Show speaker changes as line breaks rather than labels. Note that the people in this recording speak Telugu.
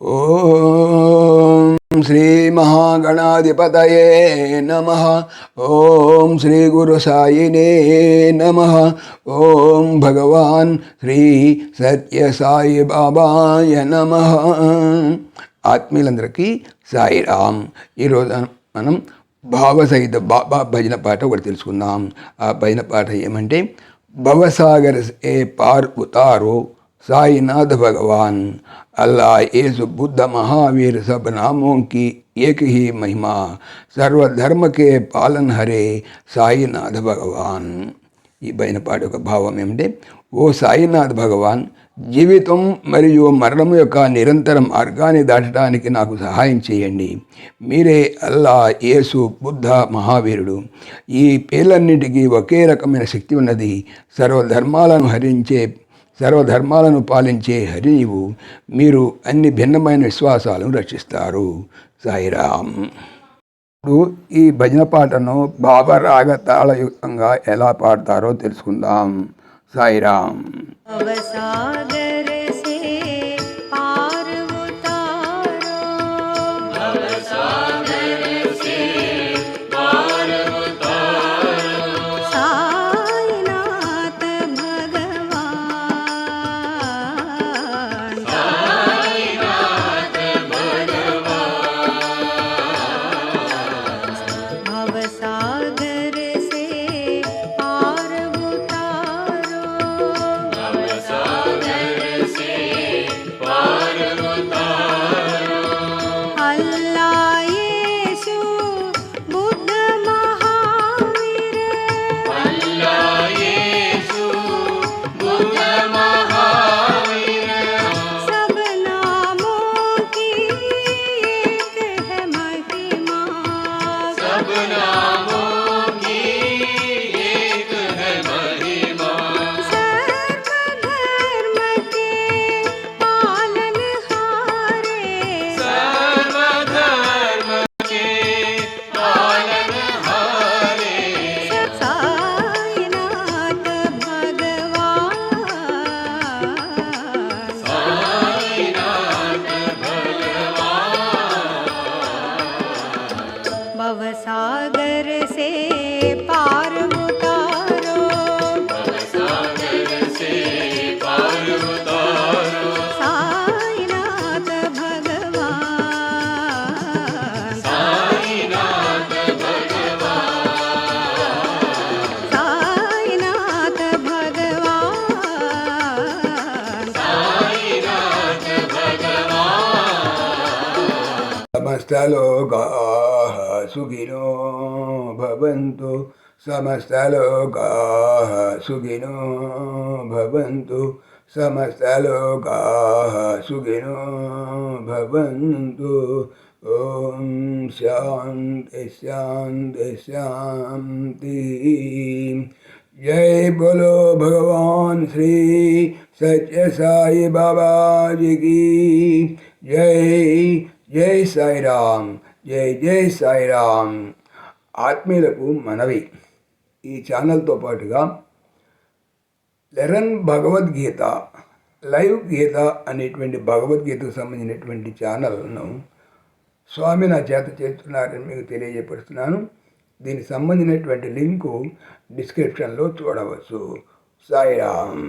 ఓం శ్రీ మహాగణాధిపతయే నమః. ఓం శ్రీ గురు సాయినే నమః. ఓం భగవాన్ శ్రీ సత్య సాయి బాబాయ నమః. ఆత్మీయులందరికీ సాయిరామ్. ఈరోజు మనం భావసహిత బాబా భజన పాట ఒకటి తెలుసుకుందాం. ఆ భజన పాట ఏమంటే, భవసాగర్ ఏ పార్ ఉతారో साईनाथ भगवान, अल्लाह येसु बुद्ध महावीर, सब नामों की एक ही महिमा, सर्वधर्म के पालन हरे సాయినాథ భగవాన్. ఈ భజన పాట యొక్క భావం ఏమిటంటే, ఓ సాయినాథ్ భగవాన్, జీవితం మరియు మరణం యొక్క నిరంతర మార్గాన్ని దాటడానికి నాకు సహాయం చేయండి. మీరే అల్లా, యేసు, బుద్ధ, మహావీరుడు. ఈ పేర్లన్నిటికీ ఒకే రకమైన శక్తి ఉన్నది. సర్వధర్మాలను పాలించే హరి నీవు. మీరు అన్ని భిన్నమైన విశ్వాసాలను రక్షిస్తారు. సాయిరామ్. ఇప్పుడు ఈ భజన పాటను భావరాగ తాళయుక్తంగా ఎలా పాడతారో తెలుసుకుందాం. సాయిరామ్.
भवसागर से पार उतारो, भवसागर से पार उतारो, साईनाथ भगवान, साईनाथ भगवान, साईनाथ भगवान, साईनाथ भगवान.
समस्त लोकाः सुखिनो भवन्तु, समस्त लोकाः सुखिनो भवन्तु, समस्त लोकाः सुखिनो भवन्तु. ओम शांति शांति शांति. जय बोलो भगवान श्री सत्य साई बाबा जी की जय. जय साई राम. జై జై సాయిరామ్. ఆత్మీయులకు మనవి, ఈ ఛానల్తో పాటుగా లెరన్ భగవద్గీత, లైవ్ గీత అనేటువంటి భగవద్గీతకు సంబంధించినటువంటి ఛానల్ను స్వామి నా చేత చేస్తున్నారని మీకు తెలియజేపరుస్తున్నాను. దీనికి సంబంధించినటువంటి లింకు డిస్క్రిప్షన్లో చూడవచ్చు. సాయిరామ్.